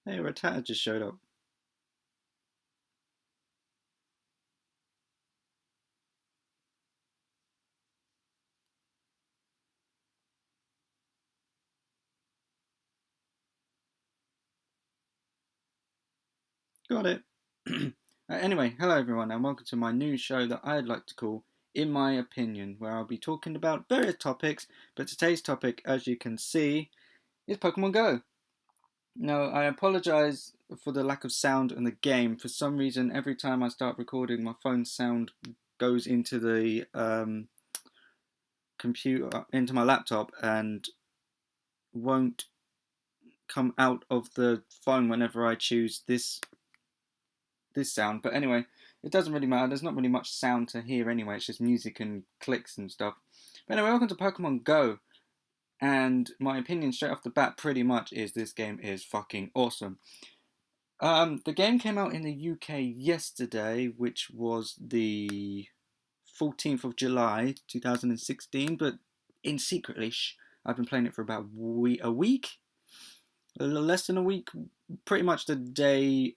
Hey, Rattata just showed up. Got it. Anyway, hello everyone, and welcome to my new show that I'd like to call In My Opinion, where I'll be talking about various topics, but today's topic, as you can see, is Pokemon Go. Now, I apologize for the lack of sound in the game. For some reason, every time I start recording, my phone's sound goes into the computer, into my laptop, and won't come out of the phone whenever I choose this sound. But anyway, it doesn't really matter. There's not really much sound to hear anyway. It's just music and clicks and stuff. But anyway, welcome to Pokemon Go. And my opinion straight off the bat pretty much is this game is fucking awesome. The game came out in the UK yesterday, which was the 14th of July 2016. But in secretly, I've been playing it for about a week, a little less than a week, pretty much the day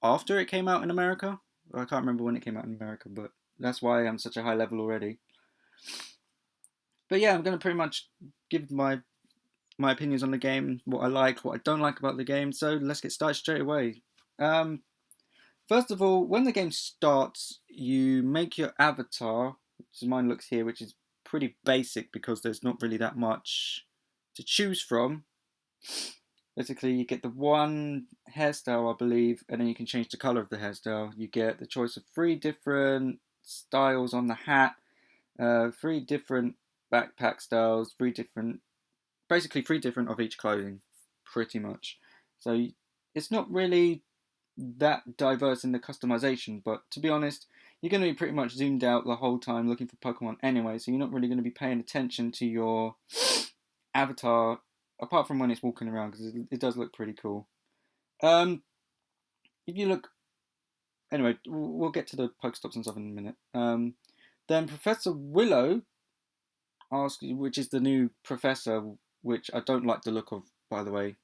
after it came out in America. I can't remember when it came out in America, but that's why I'm such a high level already. But yeah, I'm going to pretty much give my opinions on the game, what I like, what I don't like about the game. So let's get started straight away. Um, First of all, when the game starts, you make your avatar, which is mine looks here, which is pretty basic because there's not really that much to choose from. Basically, you get the one hairstyle, I believe, and then you can change the color of the hairstyle. You get the choice of 3 different styles on the hat, 3 different backpack styles, basically 3 different of each clothing, pretty much. So it's not really that diverse in the customization, but to be honest, you're going to be pretty much zoomed out the whole time looking for Pokemon anyway, so you're not really going to be paying attention to your avatar apart from when it's walking around, because it does look pretty cool. Um, if you look, anyway, we'll get to the Pokestops and stuff in a minute. Then Professor Willow asks, which is the new professor, which I don't like the look of, by the way.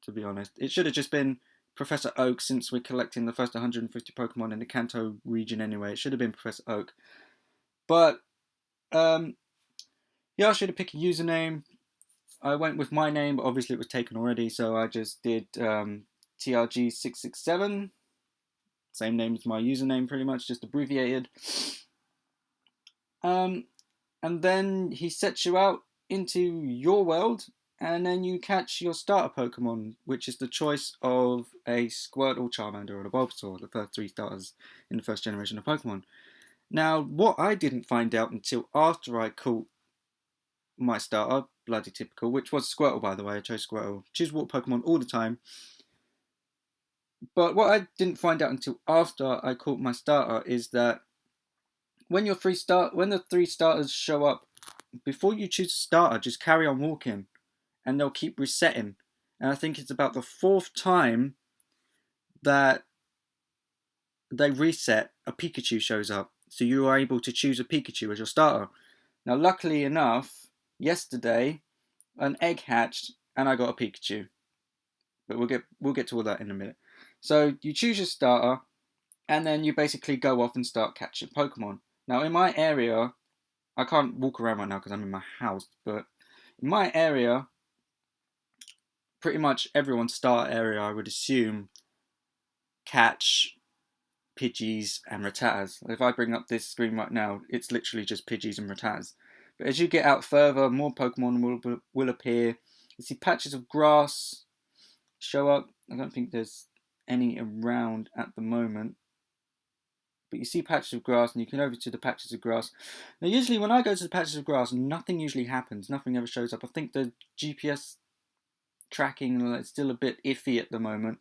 To be honest, it should have just been Professor Oak, since we're collecting the first 150 Pokemon in the Kanto region anyway. It should have been Professor Oak, but he asked you to pick a username. I went with my name, but obviously it was taken already, so I just did TRG667. Same name as my username, pretty much, just abbreviated. Um, and then he sets you out into your world, and then you catch your starter Pokemon, which is the choice of a Squirtle, Charmander, or a Bulbasaur, the first 3 starters in the first generation of Pokemon. Now, what I didn't find out until after I caught my starter, bloody typical, which was Squirtle, by the way. I chose Squirtle. Choose water Pokemon all the time. But what I didn't find out until after I caught my starter is that when when the 3 starters show up, before you choose a starter, just carry on walking, and they'll keep resetting. And I think it's about the 4th time that they reset, a Pikachu shows up. So you are able to choose a Pikachu as your starter. Now, luckily enough, yesterday an egg hatched and I got a Pikachu. But we'll get to all that in a minute. So you choose your starter, and then you basically go off and start catching Pokemon. Now, in my area, I can't walk around right now because I'm in my house, but in my area, pretty much everyone's starter area, I would assume, catch Pidgeys and Rattatas. If I bring up this screen right now, it's literally just Pidgeys and Rattatas. But as you get out further, more Pokemon will appear. You see patches of grass show up. I don't think there's any around at the moment. But you see patches of grass, and you can over to the patches of grass. Now, usually when I go to the patches of grass, nothing usually happens. Nothing ever shows up. I think the GPS tracking is still a bit iffy at the moment.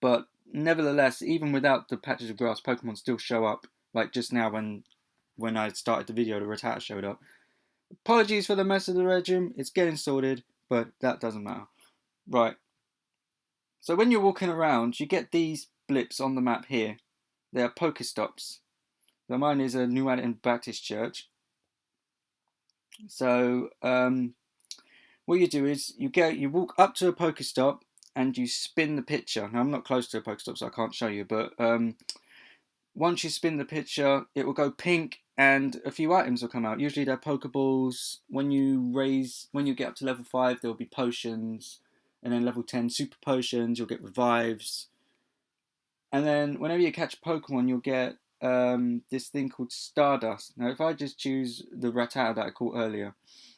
But nevertheless, even without the patches of grass, Pokemon still show up. Like just now when I started the video, the Rattata showed up. Apologies for the mess of the regime. It's getting sorted, but that doesn't matter. Right. So when you're walking around, you get these blips on the map here. They are Pokestops. So mine is a New Addington Baptist Church. So what you do is you walk up to a Pokestop, and you spin the picture. Now I'm not close to a Pokestop, so I can't show you, but once you spin the picture, it will go pink and a few items will come out. Usually they're Pokeballs. When you get up to level 5, there will be potions, and then level 10 super potions. You'll get revives, and then whenever you catch a Pokemon, you'll get this thing called Stardust. Now, if I just choose the Rattata that I caught earlier,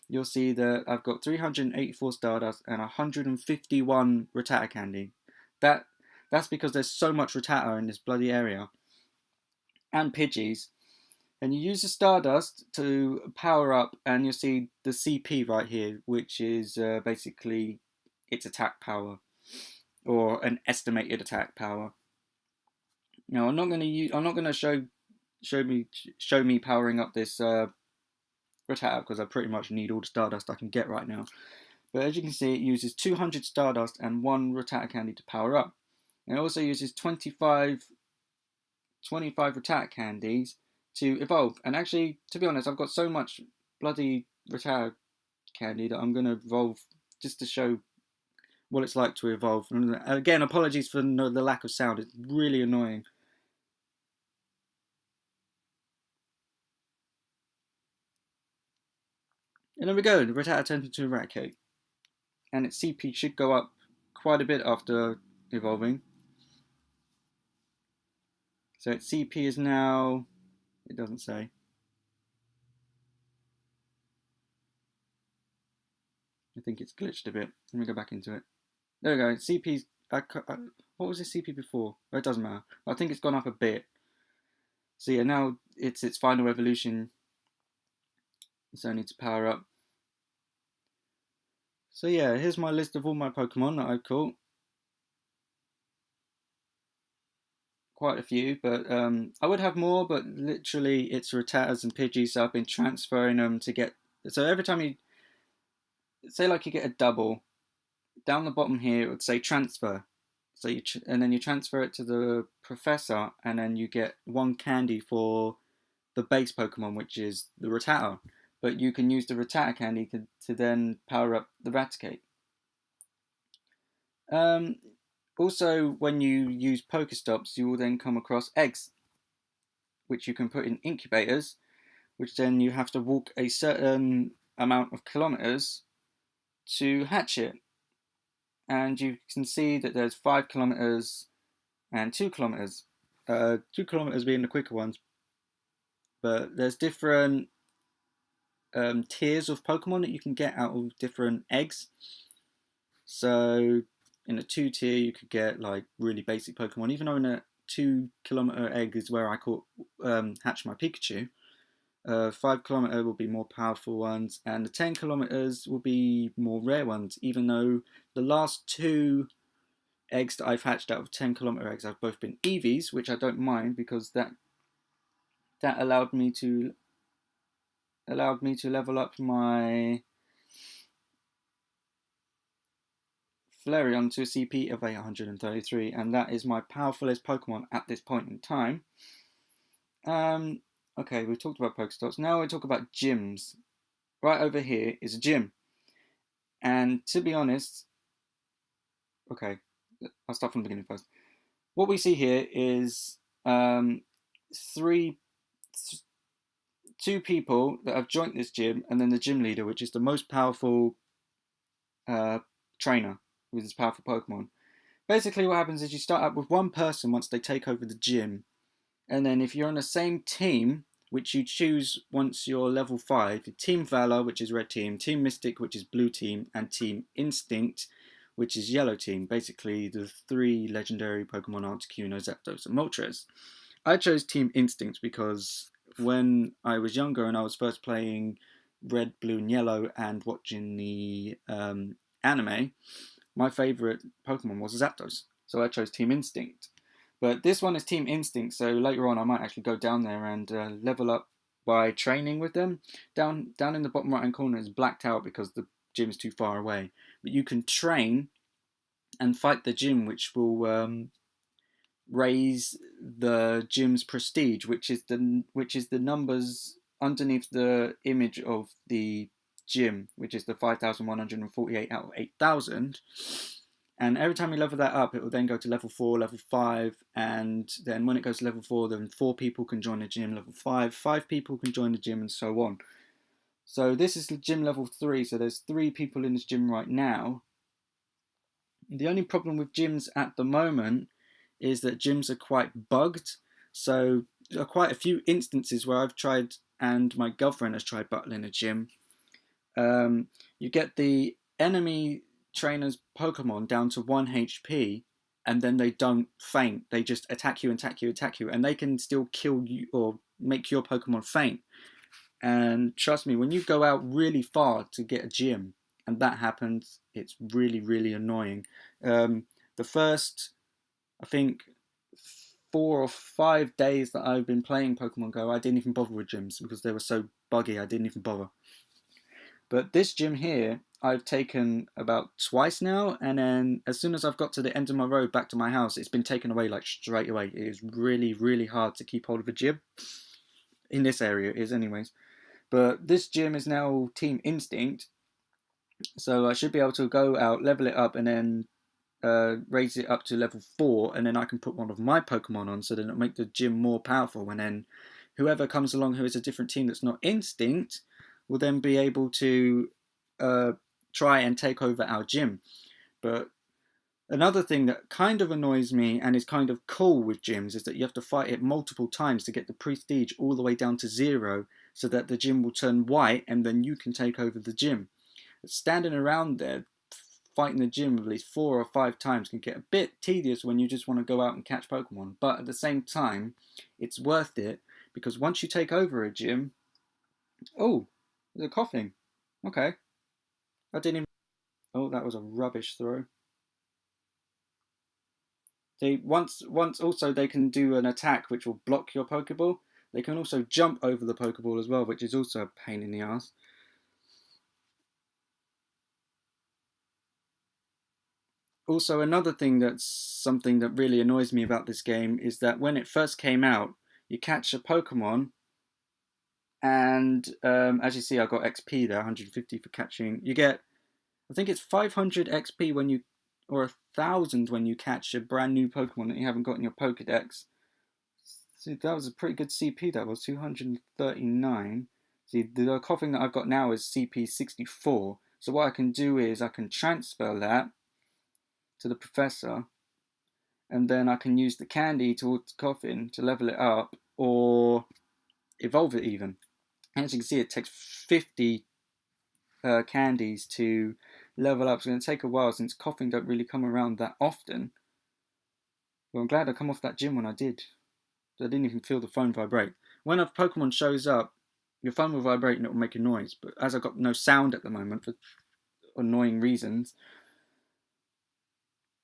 you'll see that I've got 384 Stardust and 151 Rattata candy. That's because there's so much Rattata in this bloody area, and Pidgeys. And you use the Stardust to power up, and you'll see the CP right here, which is basically its attack power, or an estimated attack power. Now I'm not going to show me powering up this Rattata because I pretty much need all the Stardust I can get right now. But as you can see, it uses 200 Stardust and 1 Rattata candy to power up. And it also uses 25 Rattata candies to evolve. And actually, to be honest, I've got so much bloody Rattata candy that I'm going to evolve just to show what it's like to evolve. And again, apologies for the lack of sound. It's really annoying. And there we go. The Rattata turned into a Raticate. And its CP should go up quite a bit after evolving. So its CP is now... It doesn't say. I think it's glitched a bit. Let me go back into it. There we go. CP's... what was the CP before? Oh, it doesn't matter. I think it's gone up a bit. So yeah, now it's its final evolution. So I need to power up. So yeah, here's my list of all my Pokemon that I've caught. Quite a few, but I would have more, but literally it's Rattatas and Pidgeys, so I've been transferring them to get... So every time you... Say like you get a double, down the bottom here it would say transfer. So and then you transfer it to the Professor, and then you get 1 candy for the base Pokemon, which is the Rattata. But you can use the Rattata candy to then power up the Raticate. Also, when you use Pokestops, you will then come across eggs, which you can put in incubators, which then you have to walk a certain amount of kilometers to hatch it. And you can see that there's 5 kilometers and 2 kilometers. 2 kilometers being the quicker ones. But there's different tiers of Pokemon that you can get out of different eggs. So in a 2 tier, you could get like really basic Pokemon. Even though in a 2 kilometer egg is where I caught hatched my Pikachu. 5 kilometer will be more powerful ones, and the 10 kilometers will be more rare ones. Even though the last 2 eggs that I've hatched out of 10 kilometer eggs have both been Eevees, which I don't mind because that allowed me to level up my Flareon to a CP of 833, and that is my powerfulest Pokemon at this point in time. Okay, we've talked about Pokestops. Now we talk about gyms. Right over here is a gym. And to be honest, okay, I'll start from the beginning first. What we see here is 2 people that have joined this gym, and then the gym leader, which is the most powerful trainer with his powerful Pokemon. Basically what happens is you start out with 1 person once they take over the gym. And then if you're on the same team, which you choose once you're level 5, Team Valor, which is red team, Team Mystic, which is blue team, and Team Instinct, which is yellow team. Basically the 3 legendary Pokemon Articuno, Zapdos, and Moltres. I chose Team Instinct because when I was younger and I was first playing red, blue, and yellow and watching the anime, my favourite Pokemon was Zapdos. So I chose Team Instinct. But this one is Team Instinct, so later on I might actually go down there and level up by training with them. Down in the bottom right hand corner is blacked out because the gym's too far away. But you can train and fight the gym, which will raise the gym's prestige, which is the numbers underneath the image of the gym, which is the 5,148 out of 8,000. And every time you level that up, it will then go to level 4, level 5, and then when it goes to level 4, then 4 people can join the gym. Level 5, 5 people can join the gym, and so on. So this is the gym level 3, so there's 3 people in this gym right now. The only problem with gyms at the moment is that gyms are quite bugged. So there are quite a few instances where I've tried, and my girlfriend has tried battling a gym. You get the enemy trainer's Pokemon down to 1 HP, and then they don't faint. They just attack you, and they can still kill you or make your Pokemon faint. And trust me, when you go out really far to get a gym, and that happens, it's really, really annoying. The first, I think, 4 or 5 days that I've been playing Pokemon Go, I didn't even bother with gyms because they were so buggy, I didn't even bother. But this gym here, I've taken about twice now, and then as soon as I've got to the end of my road back to my house, it's been taken away like straight away. It is really, really hard to keep hold of a gym. In this area it is anyways. But this gym is now Team Instinct, so I should be able to go out, level it up, and then raise it up to level 4, and then I can put one of my Pokemon on, so then it'll make the gym more powerful, and then whoever comes along who is a different team that's not Instinct will then be able to try and take over our gym. But another thing that kind of annoys me and is kind of cool with gyms is that you have to fight it multiple times to get the prestige all the way down to 0, so that the gym will turn white and then you can take over the gym. Standing around there fighting the gym at least 4 or 5 times can get a bit tedious when you just want to go out and catch Pokemon. But at the same time, it's worth it, because once you take over a gym... Oh, there's a koffing. Okay. I didn't even... Oh, that was a rubbish throw. Once also they can do an attack which will block your Pokeball. They can also jump over the Pokeball as well, which is also a pain in the ass. Also, another thing that's something that really annoys me about this game is that when it first came out, you catch a Pokemon, and as you see, I got XP there, 150 for catching. You get, I think it's 500 XP when you, or 1,000 when you catch a brand new Pokemon that you haven't got in your Pokedex. See, that was a pretty good CP. That was 239. See, the koffing that I've got now is CP 64. So what I can do is I can transfer that to the professor, and then I can use the candy towards koffing to level it up or evolve it even. And as you can see, it takes 50 candies to level up. It's going to take a while since koffing don't really come around that often. But I'm glad I come off that gym when I did. I didn't even feel the phone vibrate. When a Pokemon shows up, your phone will vibrate and it will make a noise. But as I've got no sound at the moment for annoying reasons,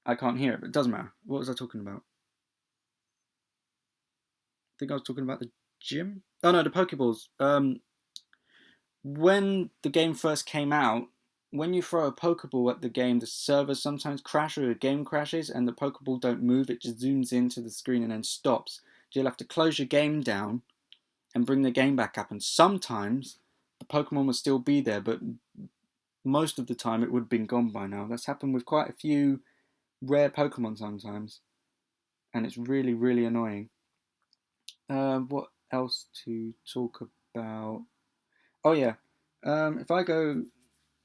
I can't hear it. But it doesn't matter. What was I talking about? I think I was talking about the gym. Oh no, the Pokeballs. When the game first came out, when you throw a Pokeball at the game, the servers sometimes crash or the game crashes and the Pokeball don't move. It just zooms into the screen and then stops. So you'll have to close your game down and bring the game back up. And sometimes the Pokemon will still be there, but most of the time it would have been gone by now. That's happened with quite a few rare Pokemon sometimes. And it's really, really annoying. What else to talk about? Oh yeah, if I go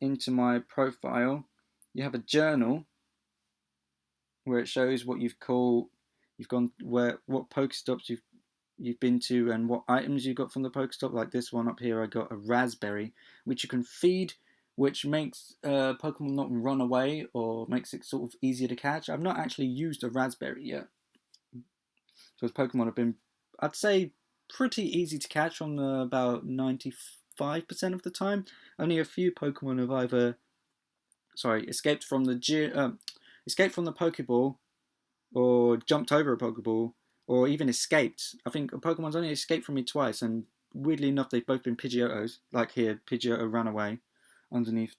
into my profile, you have a journal where it shows what you've gone, what Pokestops you've been to, and what items you got from the Pokestop. Like this one up here, I got a raspberry, which you can feed, which makes Pokemon not run away or makes it sort of easier to catch. I've not actually used a raspberry yet, because Pokemon have been, I'd say, pretty easy to catch on about 95% of the time. Only a few Pokemon have either, escaped from the Pokeball, or jumped over a Pokeball, or even escaped. I think a Pokemon's only escaped from me twice, and weirdly enough, they've both been Pidgeotos. Like here, Pidgeotto ran away underneath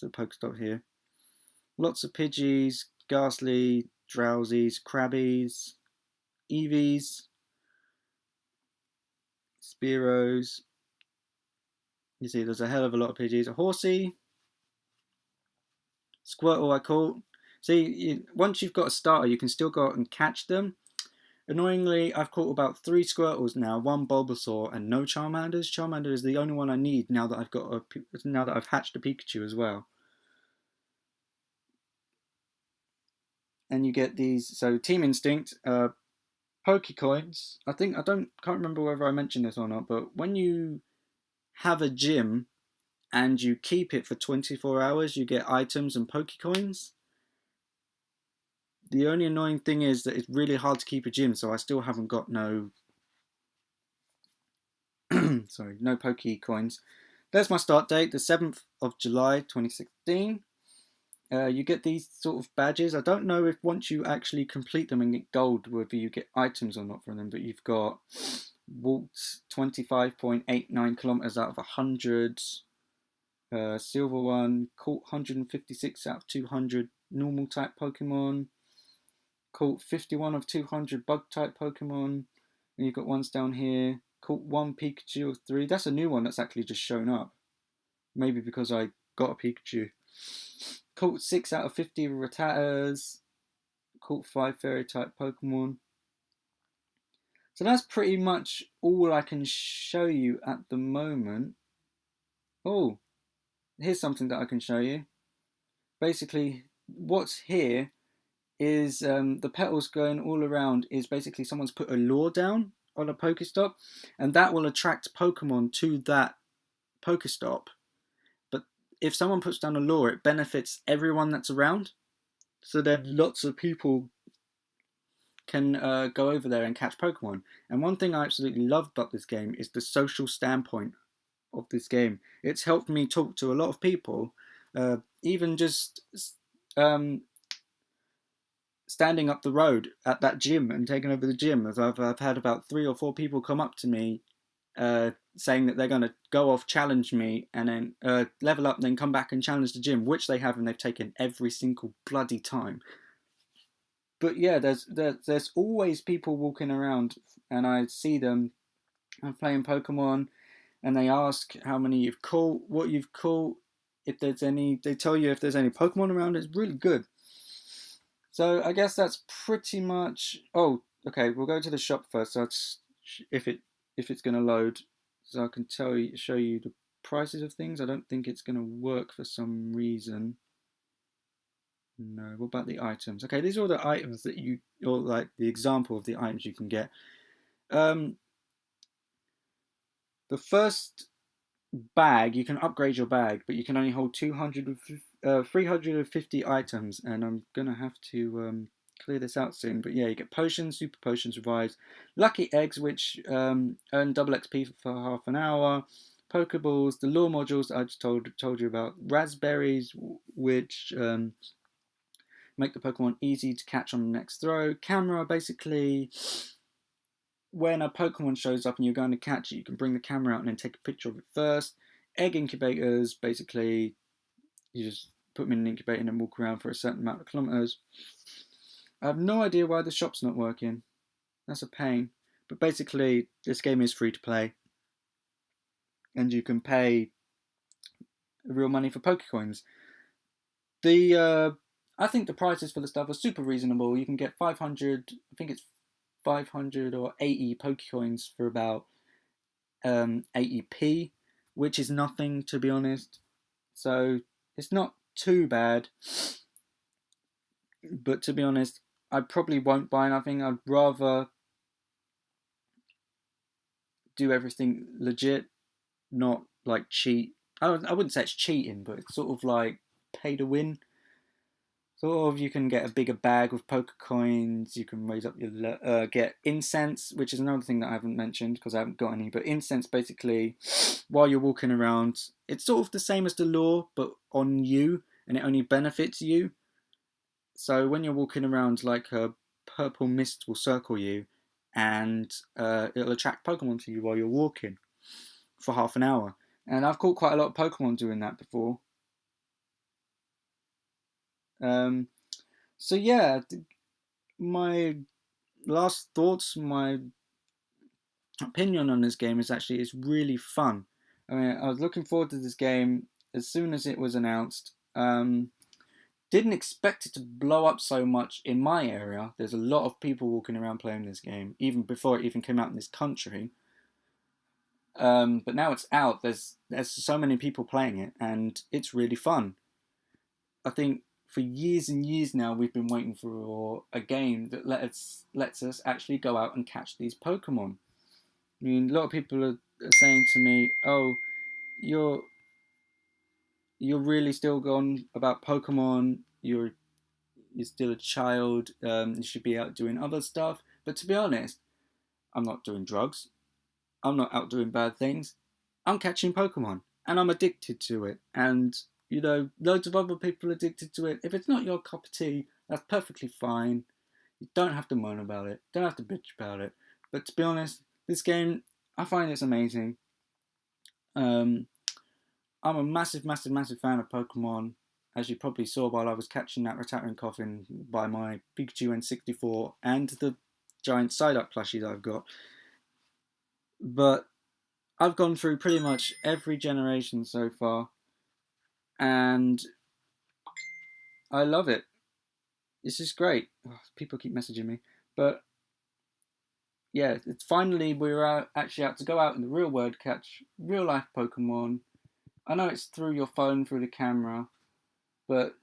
the Pokestop here. Lots of Pidgeys, Ghastly, Drowsies, Krabbies, Eevees, Spearows. You see, there's a hell of a lot of Pidgeys. A Horsey, Squirtle I caught. See, once you've got a starter, you can still go out and catch them. Annoyingly, I've caught about 3 Squirtles now, 1 Bulbasaur, and no Charmanders. Charmander is the only one I need now that I've hatched a Pikachu as well. And you get these, so Team Instinct, Pokecoins. Can't remember whether I mentioned this or not, but when you have a gym and you keep it for 24 hours, you get items and Pokecoins. The only annoying thing is that it's really hard to keep a gym, so I still haven't got no no Pokecoins. There's my start date, the 7th of July 2016. You get these sort of badges. I don't know if once you actually complete them and get gold, whether you get items or not from them, but you've got walked 25.89 kilometers out of 100. Silver one, caught 156 out of 200 normal type Pokemon. Caught 51 of 200 bug type Pokemon. And you've got ones down here. Caught 1 Pikachu of 3. That's a new one that's actually just shown up. Maybe because I got a Pikachu. Caught 6 out of 50 Rattatas. Caught 5 Fairy type Pokemon. So that's pretty much all I can show you at the moment. Oh, here's something that I can show you. Basically, what's here is the petals going all around is basically someone's put a lure down on a Pokestop, and that will attract Pokemon to that Pokestop. But if someone puts down a lure, it benefits everyone that's around. So then lots of people can go over there and catch Pokemon. And one thing I absolutely love about this game is the social standpoint of this game. It's helped me talk to a lot of people, even just standing up the road at that gym and taking over the gym. As I've had about 3 or 4 people come up to me saying that they're going to go off, challenge me, and then level up, and then come back and challenge the gym, which they have, and they've taken every single bloody time. But yeah, there's always people walking around, and I see them playing Pokemon, and they ask how many you've caught, what you've caught, if there's any. They tell you if there's any Pokemon around. It's really good. So I guess that's pretty much. Oh, okay. We'll go to the shop first. So if it's going to load, so I can show you the prices of things. I don't think it's going to work for some reason. No. What about the items? Okay, these are all the items that or like the example of the items you can get. The first bag, you can upgrade your bag, but you can only hold 350 items, and I'm gonna have to clear this out soon. But yeah, you get potions, super potions, revives, lucky eggs, which earn double XP for half an hour, Pokeballs, the lure modules I just told you about, raspberries, which make the Pokemon easy to catch on the next throw, camera, basically when a Pokemon shows up and you're going to catch it, you can bring the camera out and then take a picture of it first. Egg incubators, basically, you just put them in an incubator and then walk around for a certain amount of kilometers. I have no idea why the shop's not working. That's a pain. But basically, this game is free to play. And you can pay real money for Pokecoins. I think the prices for the stuff are super reasonable. You can get 500, I think it's 500 or 80 Pokecoins for about 80p, which is nothing, to be honest. So it's not too bad. But to be honest, I probably won't buy nothing. I'd rather do everything legit, not like cheat. I wouldn't say it's cheating, but it's sort of like pay to win. Sort of, you can get a bigger bag with Pokecoins, you can raise up your, get incense, which is another thing that I haven't mentioned because I haven't got any, but incense basically, while you're walking around, it's sort of the same as the lure, but on you, and it only benefits you. So when you're walking around, like a purple mist will circle you, and it'll attract Pokemon to you while you're walking for half an hour. And I've caught quite a lot of Pokemon doing that before. So yeah, my last thoughts, my opinion on this game is actually it's really fun. I mean, I was looking forward to this game as soon as it was announced. Didn't expect it to blow up so much in my area. There's a lot of people walking around playing this game, even before it even came out in this country. But now it's out. There's so many people playing it, and it's really fun. I think for years and years now we've been waiting for a game that lets us actually go out and catch these Pokemon. I mean, a lot of people are saying to me, "Oh, you're really still gone about Pokemon. You're still a child. You should be out doing other stuff." But to be honest, I'm not doing drugs. I'm not out doing bad things. I'm catching Pokemon, and I'm addicted to it. And loads of other people are addicted to it. If it's not your cup of tea, that's perfectly fine. You don't have to moan about it. Don't have to bitch about it. But to be honest, this game, I find it's amazing. I'm a massive, massive, massive fan of Pokemon. As you probably saw while I was catching that Rattata and Koffing by my Pikachu N64 and the giant Psyduck plushie that I've got. But I've gone through pretty much every generation so far, and I love it. It's just great. Oh, people keep messaging me, but yeah, it's finally we're actually out to go out in the real world, catch real life Pokemon. I know it's through your phone, through the camera, but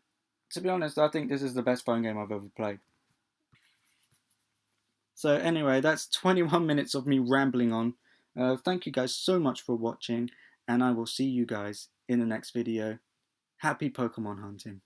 to be honest, I think this is the best phone game I've ever played. So anyway, that's 21 minutes of me rambling on. Thank you guys so much for watching, and I will see you guys in the next video. Happy Pokemon hunting.